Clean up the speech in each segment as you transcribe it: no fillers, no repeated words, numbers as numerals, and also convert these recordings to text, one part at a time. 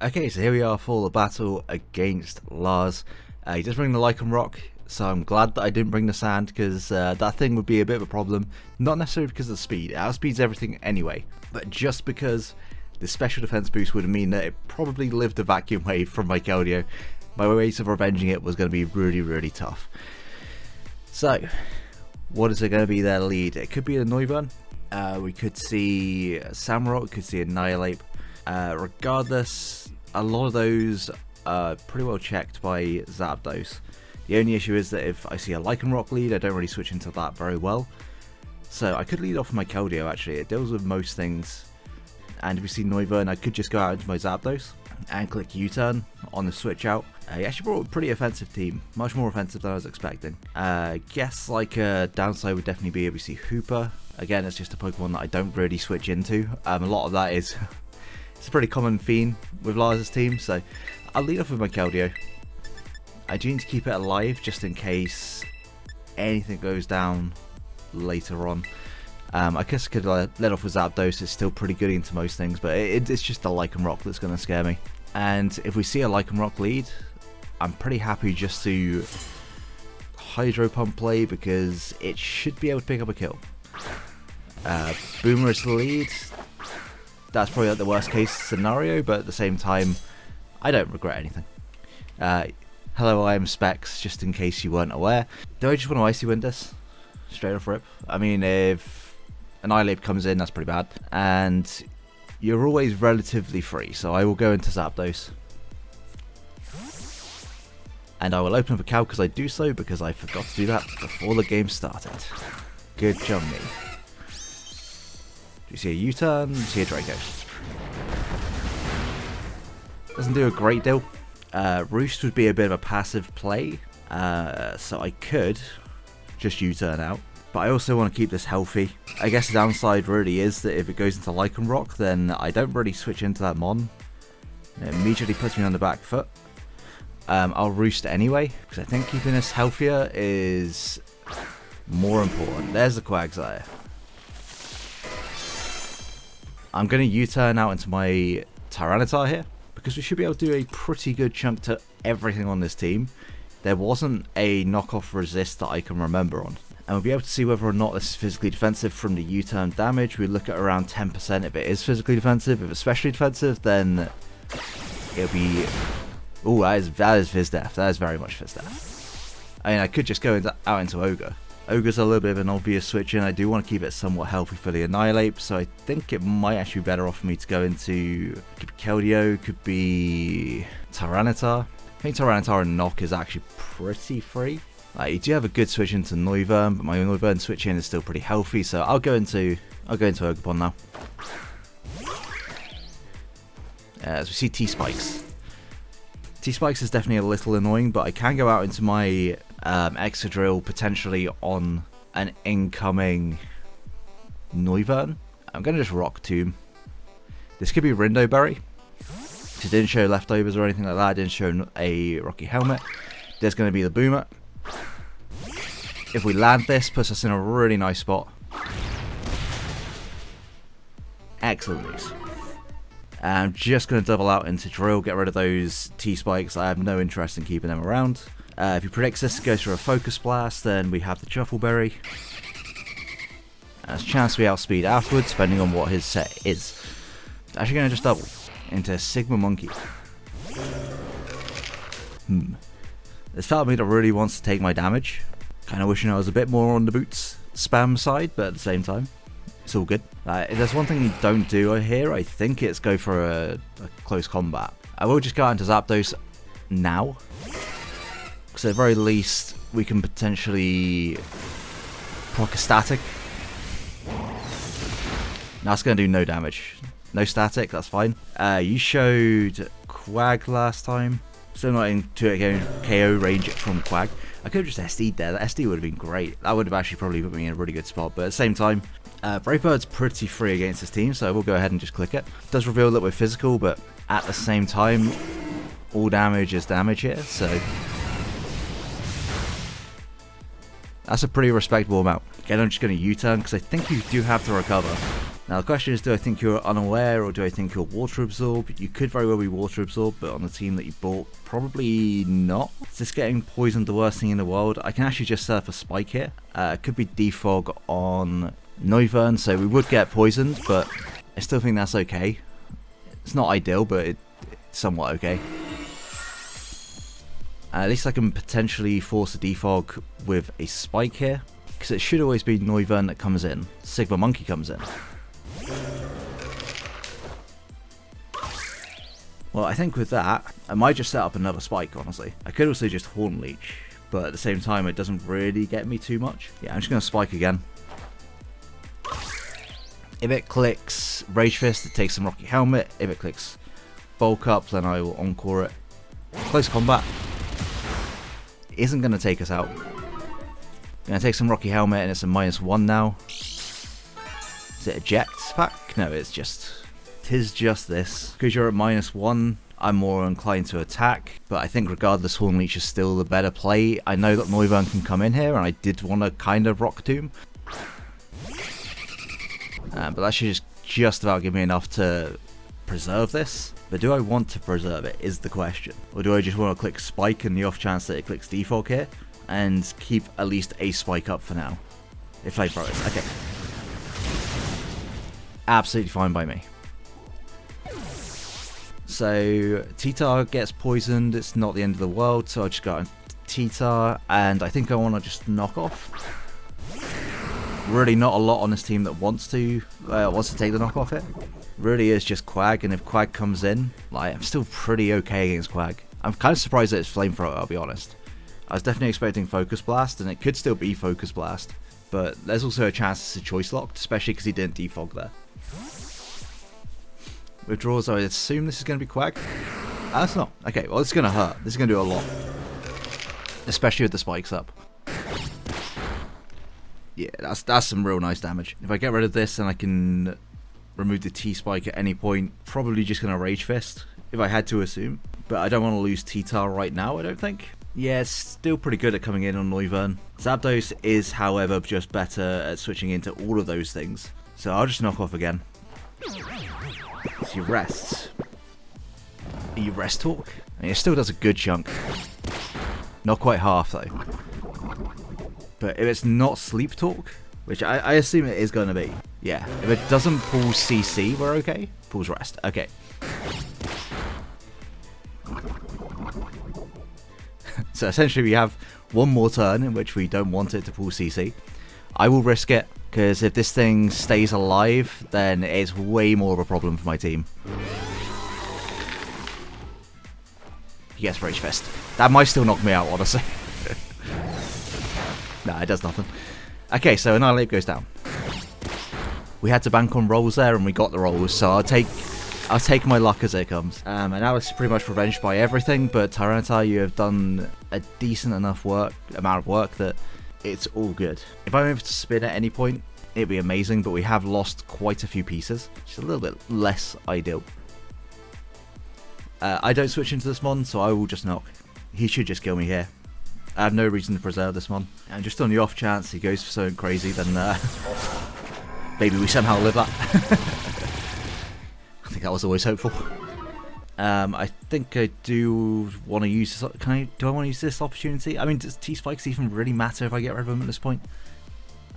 Okay, so here we are for the battle against Lars. He does bring the Lycan Rock, so I'm glad that I didn't bring the sand, because that thing would be a bit of a problem. Not necessarily because of the speed, it outspeeds everything anyway, but just because the special defense boost would mean that it probably lived a vacuum wave from my Keldeo. My ways of revenging it was going to be really tough. So, what is it going to be their lead? It could be a Noivern, we could see Samurott, we could see Annihilate. Regardless, a lot of those are pretty well checked by Zapdos. The only issue is that if I see a Lycan Rock lead, I don't really switch into that very well. So I could lead off with my Keldeo actually, it deals with most things. And if we see Noivern, I could just go out into my Zapdos and click U-turn on the switch out. He actually brought a pretty offensive team, much more offensive than I was expecting. Guess like a downside would definitely be if we see Hooper. Again, it's just a Pokemon that I don't really switch into. A lot of that is it's a pretty common theme with Lars' team, so I'll lead off with my Keldeo. I do need to keep it alive just in case anything goes down later on. I guess I could let off with Zapdos, it's still pretty good into most things, but it's just the Lycan Rock that's going to scare me. And if we see a Lycan Rock lead, I'm pretty happy just to Hydro Pump play because it should be able to pick up a kill. Boomer is the lead. That's probably like the worst case scenario, but at the same time, I don't regret anything. Hello, I am Specs, just in case you weren't aware. Do I just want to Icy Wind this? Straight off rip. I mean, if Annihilate comes in, that's pretty bad. And you're always relatively free, so I will go into Zapdos. And I will open up a cow because I do so, because I forgot to do that before the game started. Good job, me. You see a U-turn, you see a Draco. Doesn't do a great deal. Roost would be a bit of a passive play, so I could just U-turn out. But I also want to keep this healthy. I guess the downside really is that if it goes into Lycan Rock, then I don't really switch into that Mon. It immediately puts me on the back foot. I'll Roost anyway, because I think keeping this healthier is more important. There's the Quagsire. I'm going to U-turn out into my Tyranitar here, because we should be able to do a pretty good chunk to everything on this team. There wasn't a knockoff resist that I can remember on. And we'll be able to see whether or not this is physically defensive from the U-turn damage. We look at around 10% if it is physically defensive. If it's especially defensive, then it'll be... Ooh, that is Fizdef. That is very much Fizdef. I mean, I could just go out into Ogre. Ogre's a little bit of an obvious switch in. I do want to keep it somewhat healthy for the Annihilate, so I think it might actually be better off for me to go into... Could be Keldeo, could be Tyranitar. I think Tyranitar and Knock is actually pretty free. You do have a good switch into Noivern, but my Noivern switch in is still pretty healthy, so I'll go into Ogerpon now. As we see T-Spikes. T-Spikes is definitely a little annoying, but I can go out into my Excadrill potentially on an incoming Noivern. I'm going to just Rock Tomb. This could be Rindo Berry. It didn't show leftovers or anything like that. It didn't show a Rocky Helmet. There's going to be the Boomer. If we land this, puts us in a really nice spot. Excellent news. I'm just going to double out into Drill, get rid of those T-Spikes. I have no interest in keeping them around. If he predicts this to go through a Focus Blast, then we have the Truffleberry. There's a chance we outspeed afterwards, depending on what his set is. Actually going to just double into Sigma Monkey. There's part of me that really wants to take my damage. Kind of wishing I was a bit more on the boots spam side, but at the same time, it's all good. If there's one thing you don't do here, I think it's go for a close combat. I will just go into Zapdos now, because at the very least we can potentially proc a static. Now it's going to do no damage. No static, that's fine. You showed Quag last time. Still not into it going KO range from Quag. I could have just SD'd there. The SD would have been great. That would have actually probably put me in a really good spot. But at the same time, Brave Bird's pretty free against this team, so we'll go ahead and just click it. It does reveal that we're physical, but at the same time, all damage is damage here, so that's a pretty respectable amount. Again, I'm just going to U-turn because I think you do have to recover. Now the question is, do I think you're unaware or do I think you're water absorb? You could very well be water absorb, but on the team that you bought, probably not. Is this getting poisoned the worst thing in the world? I can actually just set up a spike here. It could be defog on 𝙏𝙔𝙍𝘼𝙍, so we would get poisoned, but I still think that's okay. It's not ideal, but it's somewhat okay. At least I can potentially force a defog with a spike here, because it should always be 𝙏𝙏𝙍𝘼𝙍 that comes in. Sigma Monkey comes in. Well, I think with that, I might just set up another spike, honestly. I could also just Horn Leech, but at the same time, it doesn't really get me too much. Yeah, I'm just going to spike again. If it clicks Rage Fist, it takes some Rocky Helmet. If it clicks Bulk Up, then I will Encore it. Close combat. Isn't going to take us out. Going to take some Rocky Helmet, and it's a -1 now. Is it eject pack? No, it's just... Tis just this. Because you're at -1, I'm more inclined to attack, but I think regardless, Horn Leech is still the better play. I know that 𝙏𝙏𝙍𝘼𝙍 can come in here, and I did want to kind of Rock Tomb. But that should just about give me enough to preserve this. But do I want to preserve it is the question. Or do I just want to click Spike in the off chance that it clicks Defog here, and keep at least a Spike up for now? If I throw it. Okay. Absolutely fine by me. So 𝙏𝙏𝙍𝘼𝙍 gets poisoned, it's not the end of the world, so I just got 𝙏𝙏𝙍𝘼, and I think I want to just knock off. Really not a lot on this team that wants to take the knockoff hit. Really is just Quag, and if Quag comes in, like, I'm still pretty okay against Quag. I'm kind of surprised that it's Flamethrower, I'll be honest. I was definitely expecting Focus Blast, and it could still be Focus Blast, but there's also a chance it's a choice locked, especially because he didn't defog there. Withdraws, I assume this is going to be Quag. That's not. Okay, well, it's going to hurt. This is going to do a lot. Especially with the spikes up. Yeah, that's some real nice damage. If I get rid of this, then I can remove the T-Spike at any point. Probably just going to Rage Fist, if I had to assume. But I don't want to lose 𝙏𝙏𝙍𝘼𝙍 right now, I don't think. Yeah, it's still pretty good at coming in on 𝙏𝙏𝙍𝘼𝙍. Zapdos is, however, just better at switching into all of those things. So I'll just knock off again. So you rest. You rest talk? And it still does a good chunk. Not quite half though. But if it's not sleep talk, which I assume it is going to be. Yeah, if it doesn't pull CC, we're okay. Pulls rest. Okay. So essentially we have one more turn in which we don't want it to pull CC. I will risk it, because if this thing stays alive, then it's way more of a problem for my team. He gets Rage Fist. That might still knock me out, honestly. Nah, it does nothing. Okay, so Annihilate goes down. We had to bank on rolls there, and we got the rolls, so I'll take my luck as it comes. And now it's pretty much revenged by everything, but Tyranitar, you have done a decent enough amount of work that it's all good. If I'm able to spin at any point, it'd be amazing, but we have lost quite a few pieces. Just a little bit less ideal. I don't switch into this mon, so I will just knock. He should just kill me here. I have no reason to preserve this mon. And just on the off chance he goes for something crazy, then maybe we somehow live that. I think that was always hopeful. I think I do want to use this. Do I want to use this opportunity? I mean, does T-Spikes even really matter if I get rid of them at this point?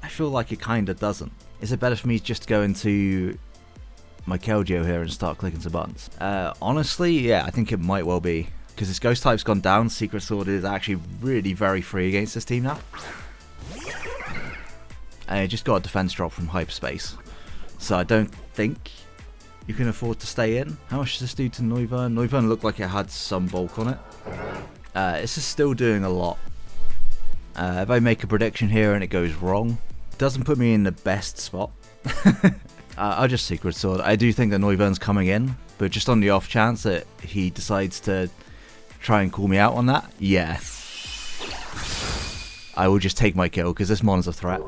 I feel like it kind of doesn't. Is it better for me just to go into my Keldeo here and start clicking some buttons? Honestly, yeah, I think it might well be. Because his Ghost type's gone down, Secret Sword is actually really very free against this team now. And it just got a defense drop from Hyperspace. So I don't think you can afford to stay in. How much does this do to 𝙏𝙏𝙍𝘼𝙍? 𝙏𝙏𝙍𝘼𝙍 looked like it had some bulk on it. This is still doing a lot. If I make a prediction here and it goes wrong, it doesn't put me in the best spot. I'll just Secret Sword. I do think that 𝙏𝙏𝙍𝘼𝙍's coming in, but just on the off chance that he decides to try and call me out on that, yeah, I will just take my kill, because this mon's a threat.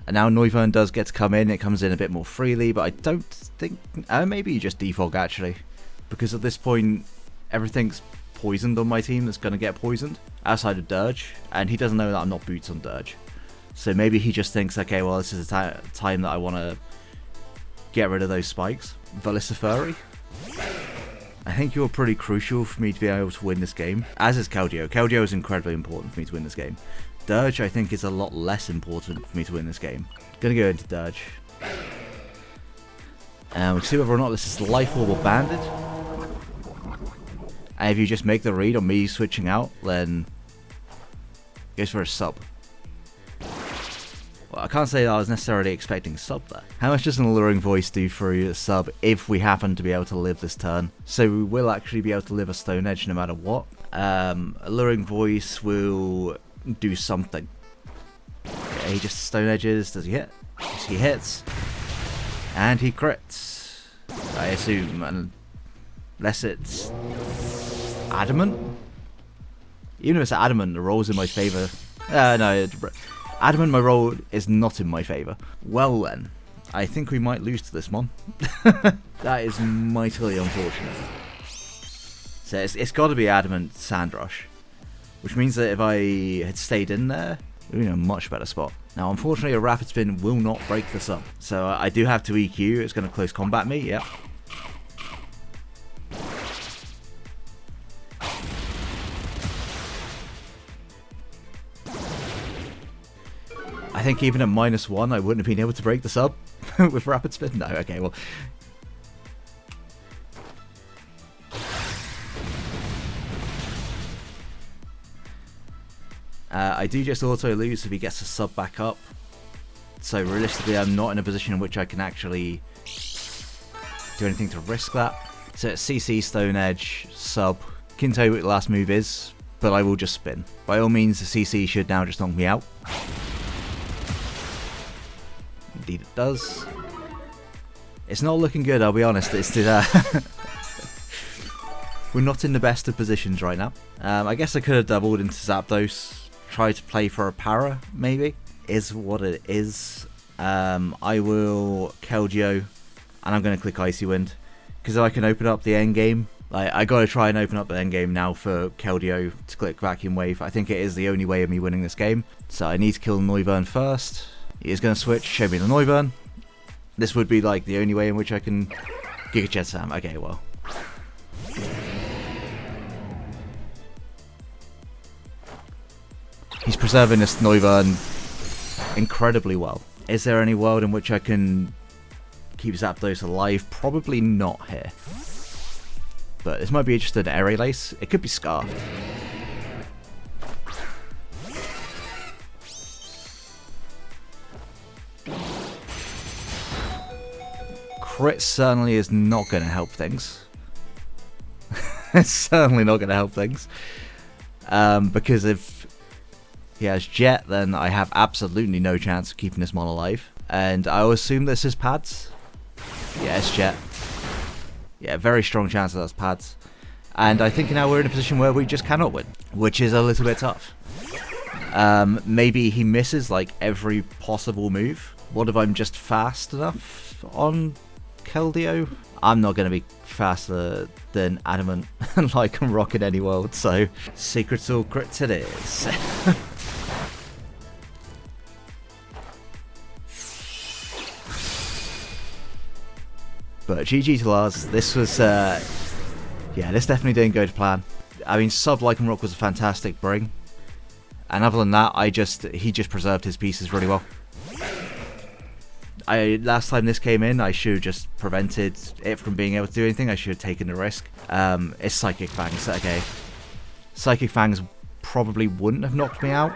And now 𝙏𝙏𝙍𝘼𝙍 does get to come in. It comes in a bit more freely, but I don't think... maybe you just defog, actually. Because at this point, everything's poisoned on my team that's going to get poisoned. Outside of Dirge. And he doesn't know that I'm not boots on Dirge. So maybe he just thinks, okay, well, this is a time that I want to get rid of those spikes. 𝙏𝙔𝙍𝘼𝙍. I think you're pretty crucial for me to be able to win this game, as is 𝙏𝙏𝘼𝑍𝑖𝑜. 𝙏𝙏𝑍𝑖𝑜 is incredibly important for me to win this game. 𝙏𝙏, I think, is a lot less important for me to win this game. Gonna go into 𝙏𝙏. And we'll see whether or not this is Life Orb or Banded. And if you just make the read on me switching out, then it goes for a sub. Well, I can't say that I was necessarily expecting sub there. How much does an Alluring Voice do for a sub if we happen to be able to live this turn? So we will actually be able to live a Stone Edge no matter what. Alluring Voice will do something. Yeah, he just Stone Edges. Does he hit? Yes, he hits. And he crits. I assume. Unless it's Adamant? Even if it's Adamant, the roll's in my favour. No. Adamant, my roll is not in my favour. Well then, I think we might lose to this mon. That is mightily unfortunate. So it's got to be Adamant Sandrush. Which means that if I had stayed in there, we'd be in a much better spot. Now unfortunately a Rapid Spin will not break this up. So I do have to EQ, it's going to close combat me, yep. I think even at -1 I wouldn't have been able to break the sub with Rapid Spin. No, okay, well. I do just auto lose if he gets the sub back up. So realistically I'm not in a position in which I can actually do anything to risk that. So it's CC, Stone Edge, sub. Can't tell you what the last move is, but I will just spin. By all means the CC should now just knock me out. Indeed it does. It's not looking good, I'll be honest. We're not in the best of positions right now. I guess I could have doubled into Zapdos. Tried to play for a para, maybe. Is what it is. I will 𝙏𝙏𝑍𝑖𝑜, and I'm going to click Icy Wind. Because I can open up the end game. I got to try and open up the end game now for 𝙏𝙏𝑍𝑖𝑜 to click Vacuum Wave. I think it is the only way of me winning this game. So I need to kill Noivern first. He is going to switch, show me the Noivern. This would be like the only way in which I can Giga Jet Sam. Okay, well. He's preserving this Noivern incredibly well. Is there any world in which I can keep Zapdos alive? Probably not here. But this might be just an Aerial Ace. It could be Scarfed. Crit certainly is not going to help things. It's certainly not going to help things. Because if he has Jet, then I have absolutely no chance of keeping this mon alive. And I will assume this is pads. Yeah, it's Jet. Yeah, very strong chance that that's pads. And I think now we're in a position where we just cannot win, which is a little bit tough. Maybe he misses like every possible move. What if I'm just fast enough on Keldeo? I'm not going to be faster than Adamant like I'm rocking any world, so Secret Soul crits it is. But GG to Lars. This was, yeah, this definitely didn't go to plan. I mean, sub Lycanroc was a fantastic bring. And other than that, he just preserved his pieces really well. Last time this came in, I should have just prevented it from being able to do anything. I should have taken the risk. It's Psychic Fangs, okay. Psychic Fangs probably wouldn't have knocked me out.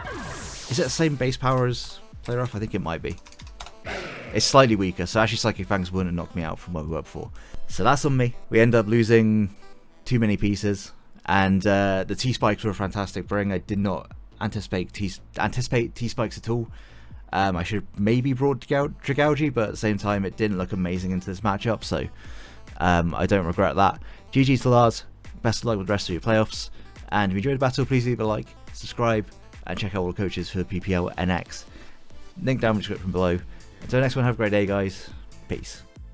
Is it the same base power as Play Rough? I think it might be. It's slightly weaker, so actually Psychic Fangs wouldn't have knocked me out from where we were before. So that's on me. We end up losing too many pieces, and the T-Spikes were a fantastic bring. I did not anticipate T-Spikes at all. I should have maybe brought 𝙏𝙏𝑍𝑖𝑜, but at the same time it didn't look amazing into this matchup, so I don't regret that. GG to Lars, best of luck with the rest of your playoffs, and if you enjoyed the battle, please leave a like, subscribe, and check out all the coaches for PPL NX. Link down in the description below. Until next one, have a great day, guys. Peace.